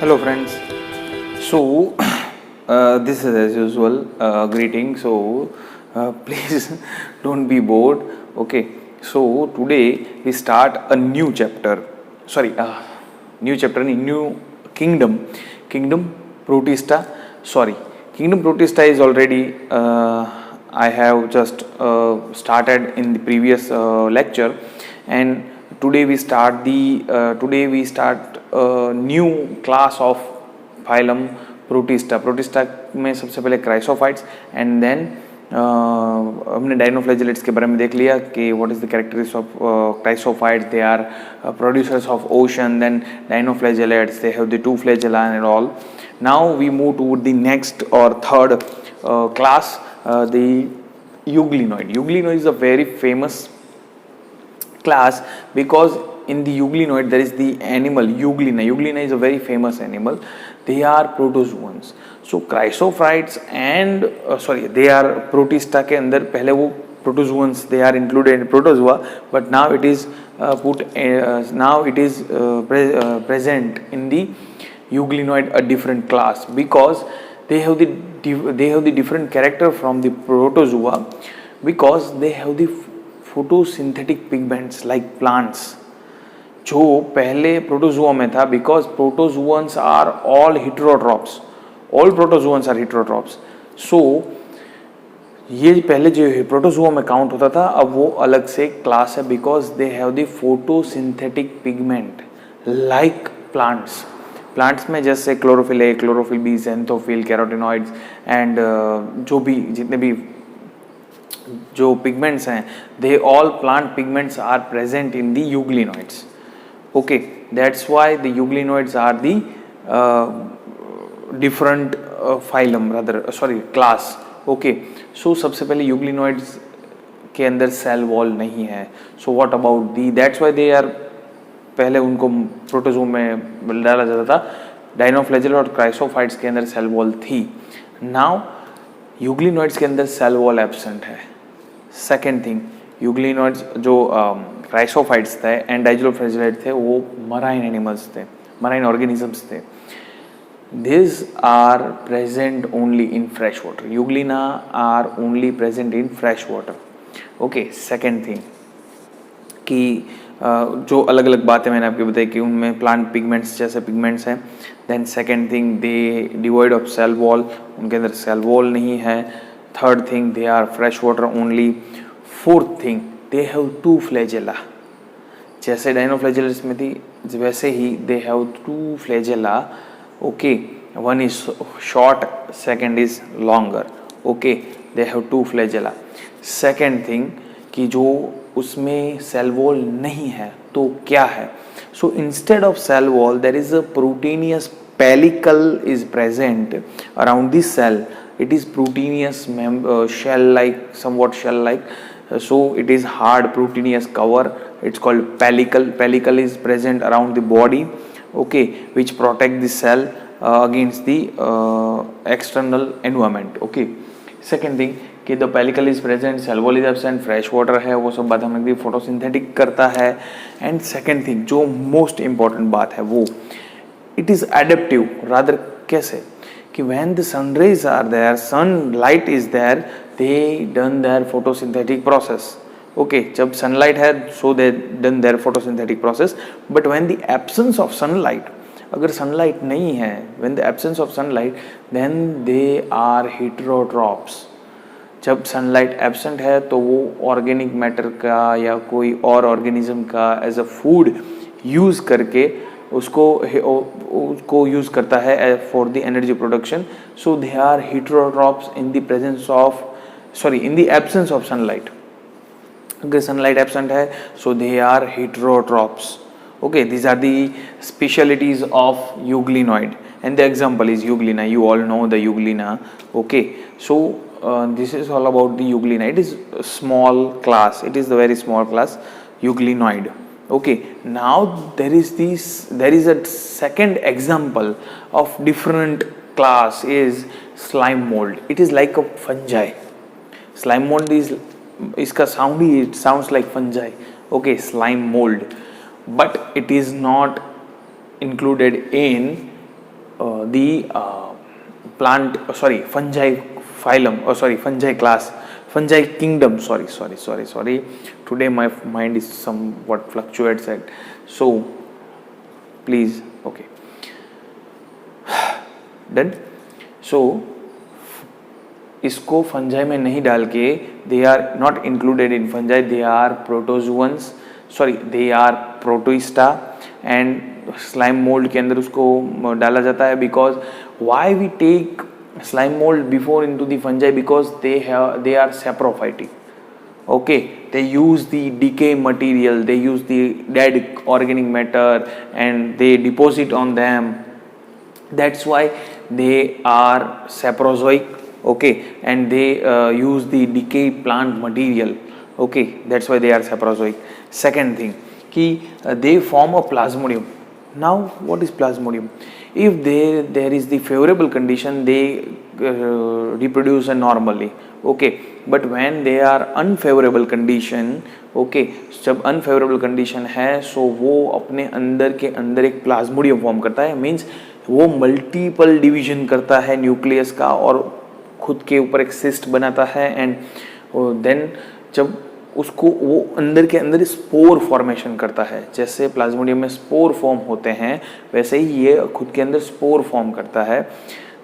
Hello friends. So this is as usual greeting. So please don't be bored. Okay. So today we start a new chapter. Sorry, new chapter in new kingdom. Kingdom Protista. Sorry, Kingdom Protista is already. I have just started in the previous lecture, and today we start a new class of phylum protista. Protista में सबसे पहले chrysophytes and then हमने डायनोफ्लैजेलेट्स के बारे में देख लिया कि what is the characteristics of chrysophytes. They are producers of ocean. Then dinoflagellates, they have the two flagella and all. Now we move to the next और third class, the euglenoid. Euglenoid is a very famous class because in the euglenoid there is the animal euglena. Euglena is a very famous animal. They are protozoans. So chrysophytes and they are protista के अंदर पहले वो protozoans they are included in protozoa, but now it is present in the euglenoid, a different class, because they have the different character from the protozoa because they have the photosynthetic pigments like plants. जो पहले protozoa में था, because protozoans are all heterotrophs. All protozoans are heterotrophs. So ये पहले जो protozoa में count होता था, अब वो अलग से क्लास है because they have the photosynthetic pigment like plants. Plants में जैसे chlorophyll A, chlorophyll B, xanthophyll, carotenoids and जो भी जितने भी जो पिगमेंट्स हैं, they all plant pigments are present in the euglenoids. Okay, that's why the euglenoids are the different phylum, class. Okay, so सबसे पहले euglenoids के अंदर सेल वॉल नहीं है. So what about that's why they are, पहले उनको प्रोटोजोम में डाला जाता था. डायनोफ्लैजेला और क्राइसोफाइट्स के अंदर सेल वॉल थी. नाउ यूग्लिनॉइड्स के अंदर सेल वॉल एब्सेंट है. सेकेंड थिंग, यूग्लिनॉइड्स जो क्राइसोफाइट्स थे एंड डाइजिलोफ्लैजेलेट थे, वो मराइन एनिमल्स थे, मराइन ऑर्गेनिजम्स थे. This are present only in fresh water. Euglena are only present in fresh water. Okay. Second thing कि जो अलग अलग बातें मैंने आपको बताई कि उनमें प्लांट पिगमेंट्स जैसे पिगमेंट्स हैं. Then second thing, they devoid of cell wall, उनके अंदर सेल वॉल नहीं है. Third thing, they are fresh water only. Fourth thing, they have two flagella. जैसे डायनोफ्लैजेलेट्स में थी वैसे ही they have two flagella. Okay, one is short, second is longer. Okay, they have two flagella. Second thing कि जो उसमें cell wall नहीं है तो क्या है. So instead of cell wall there is a proteinous pellicle is present around this cell. It is proteinous shell-like, somewhat shell-like. So it is hard proteinous cover. It's called pellicle. Pellicle is present around the body, okay, which protect the cell against the external environment. Okay. Second thing कि the pellicle is present, cell wall is absent, fresh water है, वो सब बात हमें भी photosynthetic करता है. And second thing जो most important बात है वो it is adaptive. rather कैसे कि when the sun rays are there, sunlight is there, they done their photosynthetic process. Okay, जब sunlight है so they done their photosynthetic process. But when the absence of sunlight, अगर sunlight नहीं है, when the absence of sunlight, then they are heterotrophs. जब sunlight absent है तो वो organic matter का या कोई और organism का as a food use करके उसको यूज करता है for the energy production. So they are heterotrophs in the presence of in the absence of sunlight. अगर सनलाइट एब्सेंट है so they are heterotrophs. Okay, these are the specialities of euglenoid and the example is euglena. You all know the euglena. Okay, so this is all about the euglena. It is a small class. It is the very small class, euglenoid. Okay, now there is a second example of different class is slime mold. It is like a fungi. Slime mold is इसका sound he it sounds like fungi. Okay, slime mold, but it is not included in the plant, sorry, fungi phylum, or sorry, fungi class, fungi kingdom, sorry, today my mind is somewhat fluctuates at, so please, okay, done. So इसको fungi में नहीं डाल के, they are not included in fungi, they are protozoans, sorry they are protista, and slime mold के अंदर उसको डाला जाता है. Because why we take slime mold before into the fungi, because they are saprophytic. Okay, they use the decay material, they use the dead organic matter and they deposit on them. That's why they are saprozoic. Okay, and they use the decay plant material. Okay, that's why they are saprozoic. Second thing, they form a plasmodium. Now what is plasmodium? If there is the favorable condition, they reproduce normally. Okay, but when they are unfavorable condition, okay, जब unfavorable condition है, so वो अपने अंदर के अंदर एक Plasmodium form करता है. मीन्स वो मल्टीपल डिवीजन करता है न्यूक्लियस का और खुद के ऊपर एक सिस्ट बनाता है. एंड देन जब उसको वो अंदर के अंदर स्पोर फॉर्मेशन करता है, जैसे प्लाज्मोडियम में स्पोर फॉर्म होते हैं वैसे ही ये खुद के अंदर स्पोर फॉर्म करता है.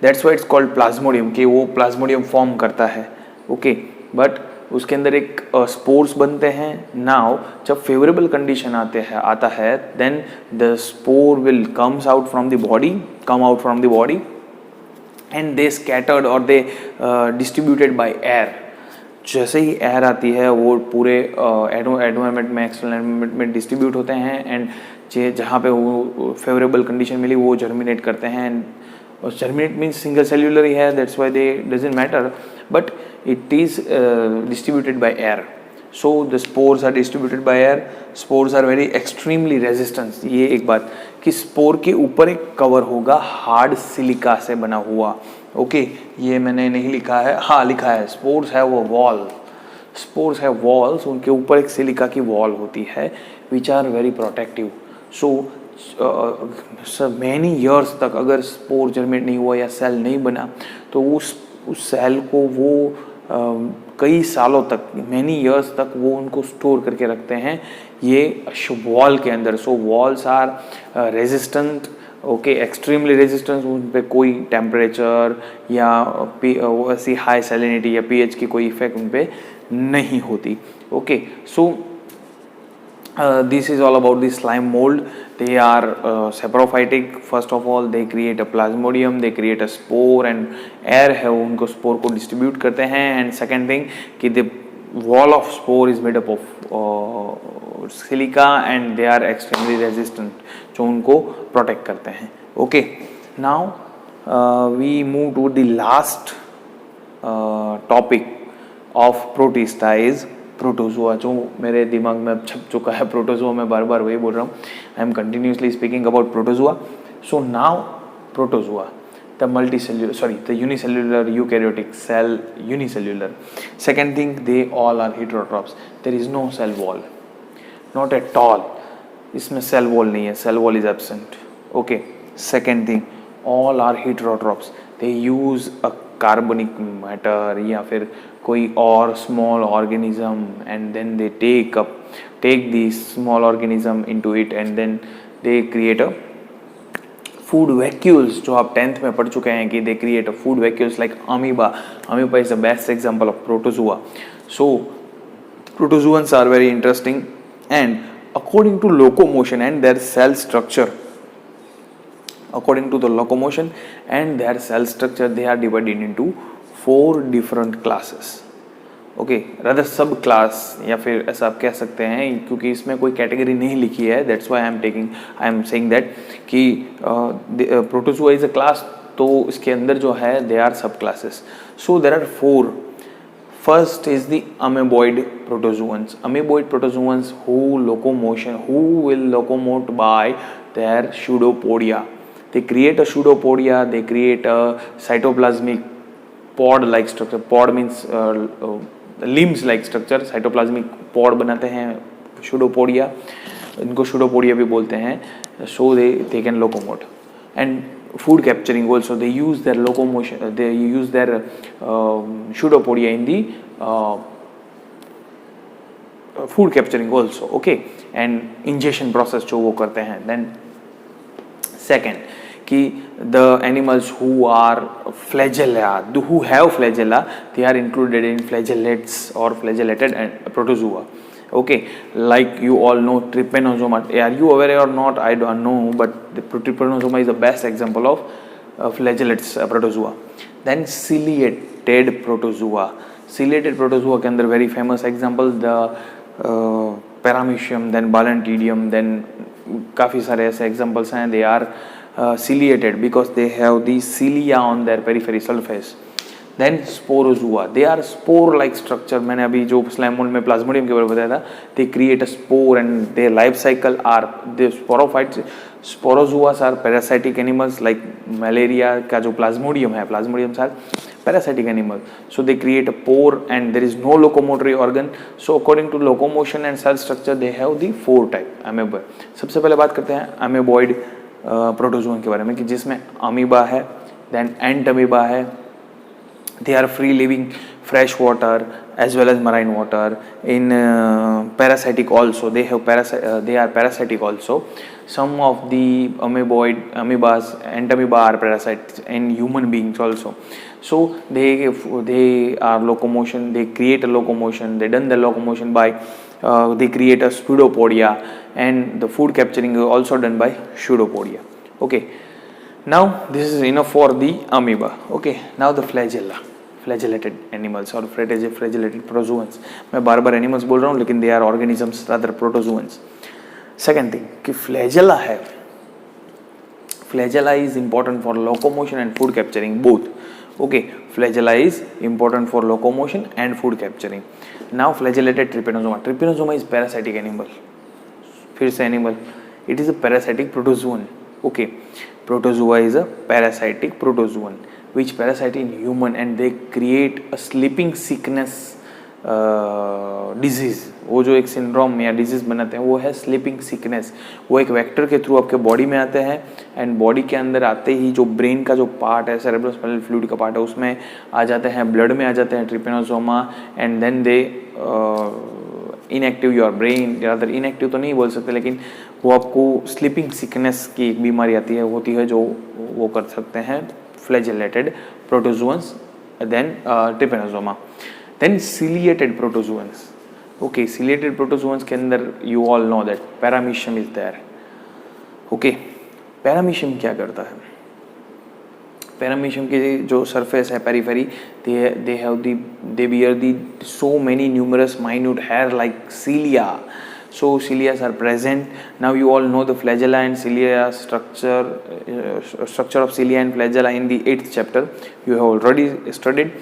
That's why it's called Plasmodium, कि वो प्लाज्मोडियम फॉर्म करता है. ओके, बट उसके अंदर एक स्पोर्स बनते हैं. नाउ जब फेवरेबल कंडीशन आता है, then the spore will come out from the body and they scattered और दे डिस्ट्रीब्यूटेड बाय एयर. जैसे ही एयर आती है वो पूरे एनवायरनमेंट में, एक्सटर्नल एनवायरनमेंट में डिस्ट्रीब्यूट होते हैं. एंड जहाँ पे वो फेवरेबल कंडीशन मिली वो जर्मिनेट करते हैं. और जर्मिनेट मीन्स सिंगल सेल्यूलर ही है, that's why they doesn't matter, but it is distributed by air. So the spores are distributed by air. Spores are very extremely resistant. ये एक बात कि स्पोर के ऊपर एक कवर होगा हार्ड सिलिका से बना हुआ. ओके, ये मैंने नहीं लिखा है, हाँ लिखा है. स्पोर्स है वो वॉल, स्पोर्स है वॉल्स, उनके ऊपर एक सिलिका की वॉल होती है which are very protective. So many years तक अगर स्पोर जर्मिनेट नहीं हुआ या सेल नहीं बना तो उस सेल को वो कई सालों तक, मैनी ईयर्स तक वो उनको स्टोर करके रखते हैं ये वॉल के अंदर. So walls are resistant, okay, extremely resistant. उन पर कोई टेम्परेचर या ऐसी हाई सैलिनिटी या पीएच की कोई इफेक्ट उन पर नहीं होती. Okay, so this is all about the slime mold. They are saprophytic. First of all, they create a plasmodium, they create a spore, and air है वो उनको spore को distribute करते हैं. And second thing कि the wall of spore is made up of silica and they are extremely resistant, जो उनको protect करते हैं. Okay, now we move to the last topic of protista is protozoa, जो मेरे दिमाग में अब छप चुका है. प्रोटोजोआ मैं बार बार वही बोल रहा हूँ. I am continuously speaking about protozoa. So now protozoa, the unicellular eukaryotic cell, unicellular. Second thing, they all are heterotrophs. There is no cell wall, not at all. इसमें सेल वॉल नहीं है, cell wall is absent. Okay, second thing, all are heterotrophs. They use a कार्बनिक matter या फिर कोई और small organism and then they take the small organism into it and then they create a food vacuoles, जो आप 10th में पढ़ चुके हैं कि they create a food vacuoles like amoeba. Amoeba is the best example of protozoa. So protozoans are very interesting and according to locomotion and their cell structure, according to the locomotion and their cell structure, they are divided into 4 different classes. Okay, rather sub class या फिर ऐसा आप कह सकते हैं, क्योंकि इसमें कोई कैटेगरी नहीं लिखी है. that's why I am saying that कि protozoa is a class, तो इसके अंदर जो है they are sub classes. So there are 4. First is the amoeboid protozoans. Amoeboid protozoans who will locomote by their pseudopodia. They create a pseudopodia, they create a cytoplasmic pod-like structure. Pod means limbs-like structure. cytoplasmic pod बनाते हैं pseudopodia. इनको pseudopodia भी बोलते हैं. So they can locomote. And food capturing also. They use their locomotion, they use their pseudopodia in the food capturing also. Okay, and ingestion process जो वो करते हैं. Then second कि the animals who are flagella, who have flagella, they are included in flagellates or flagellated protozoa. Okay, like you all know trypanosoma. Are you aware or not? I don't know, but the trypanosoma is the best example of flagellates protozoa. Then ciliated protozoa. Ciliated protozoa के अंदर very famous example the paramecium, then balantidium, then काफ़ी सारे ऐसे examples हैं. They are ciliated because they have the cilia on their periphery surface. Then sporozoa, they are spore like structure. मैंने अभी जो slime mold में plasmodium के बारे में बताया था, they create a spore and their life cycle are the sporophytes. Sporozoas are parasitic animals like malaria का जो plasmodium है, plasmodiums are parasitic animals. So they create a pore and there is no locomotory organ. So according to locomotion and cell structure, they have the 4 type amoeba. सबसे पहले बात करते हैं amoeboid protozoan के बारे में कि जिसमें अमीबा है, देन एंट अमीबा है. They are free living fresh water as well as marine water. In parasitic also, they are parasitic also. Some of the amoebas, ant amoeba are parasites in human beings also. So they are locomotion, they create a locomotion, they done the locomotion by they create a pseudopodia, and the food capturing is also done by pseudopodia. Okay, now this is enough for the amoeba. Okay, now the flagella, flagellated animals or flagellated protozoans. मैं बार बार animals बोल रहा हूँ लेकिन they are organisms rather protozoans. Second thing कि flagella है, flagella is important for locomotion and food capturing both. Okay, flagella is important for locomotion and food capturing. Now flagellated trypanosoma. Trypanosoma is parasitic animal. फिर से animal. It is a parasitic protozoan. Okay, protozoa is a parasitic protozoan which parasite in human and they create a sleeping sickness disease. वो जो एक syndrome या disease बनाते हैं वो है स्लीपिंग सिकनेस. वो एक वेक्टर के थ्रू आपके बॉडी में आते हैं एंड बॉडी के अंदर आते ही जो ब्रेन का जो पार्ट है, सेरेब्रोस्पाइनल फ्लूइड का पार्ट है, उसमें आ जाते हैं, ब्लड में आ जाते हैं trypanosoma and then they inactive your brain. ज़्यादातर इनएक्टिव तो नहीं बोल सकते लेकिन वो आपको स्लीपिंग सिकनेस की एक बीमारी होती है जो वो कर सकते हैं flagellated protozoans. Then trypanosoma. Then ciliated protozoans. Okay, ciliated protozoans के अंदर you all know that paramecium is there. Okay, paramecium क्या करता है? Paramecium की जो surface है periphery, they bear the so many numerous minute hair like cilia. So cilia are present. Now you all know the flagella and cilia structure of cilia and flagella in the 8th chapter. You have already studied.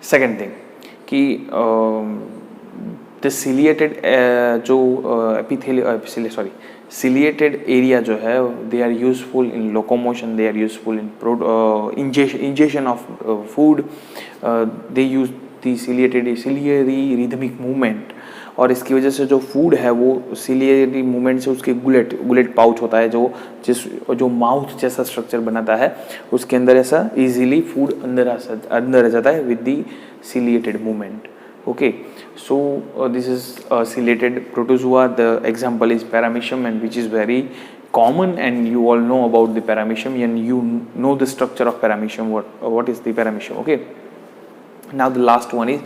Second thing कि the ciliated जो ciliated area जो है they are useful in locomotion, they are useful in ingestion of food. They use the ciliated ciliary rhythmic movement और इसकी वजह से जो food है वो सिलियरी मूवमेंट से उसके गुलेट पाउच होता है जो माउथ जैसा स्ट्रक्चर बनाता है, उसके अंदर ऐसा इजीली फूड अंदर आ जाता है with the ciliated movement. Okay, so this is ciliated protozoa. The example is paramecium, and which is very common, and you all know about the paramecium and you know the structure of paramecium. What is the paramecium? Okay, now the last one is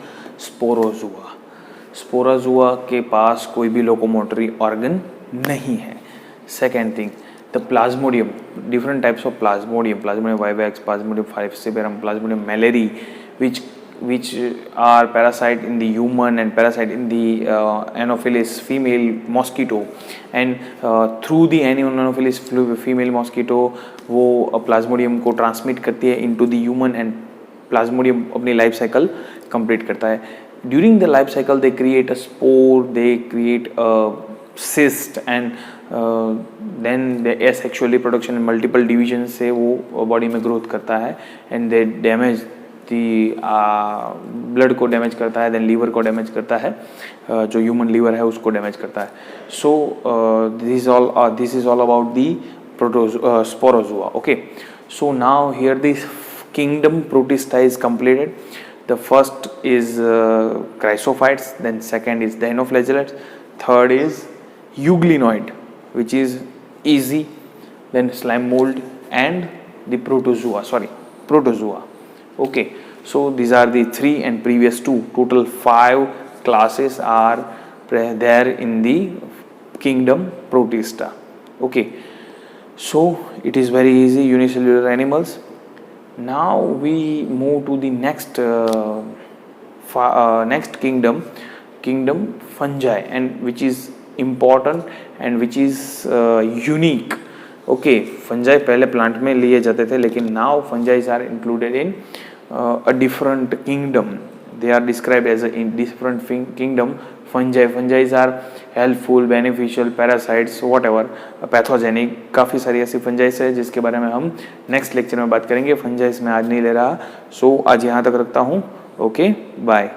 sporozoa. Sporozoa के पास कोई भी locomotory organ नहीं है. Second thing, the plasmodium. Different types of plasmodium vivax, plasmodium falciparum, plasmodium malari, which are parasite in the human and parasite in the Anopheles female mosquito, and through the Anopheles female mosquito वो plasmodium को transmit करती है into the human and plasmodium अपनी life cycle complete करता है. During the life cycle they create a spore, they create a cyst and then the asexual reproduction and multiple divisions से वो body में growth करता है and they damage ब्लड को damage करता है, देन लीवर को डैमेज करता है, जो ह्यूमन लीवर है उसको डैमेज करता है. So this is all about the Sporozoa. Okay, So now here this kingdom Protista is completed. The first is chrysophytes, then second is dinoflagellates, third is euglenoid, which is easy, then slime mold and the protozoa. Okay, so these are the 3 and previous 2, total 5 classes are there in the kingdom Protista. Okay, so it is very easy, unicellular animals. Now we move to the next next kingdom fungi, and which is important and which is unique. Okay, fungi पहले plant में लिए जाते थे, लेकिन now fungi are included in a different kingdom. They are described as a different kingdom. Fungi are helpful, beneficial, parasites, whatever, pathogenic, काफ़ी सारी ऐसी fungi है जिसके बारे में हम नेक्स्ट लेक्चर में बात करेंगे. फंजाइस में आज नहीं ले रहा, सो आज यहाँ तक रखता हूँ. Okay, bye.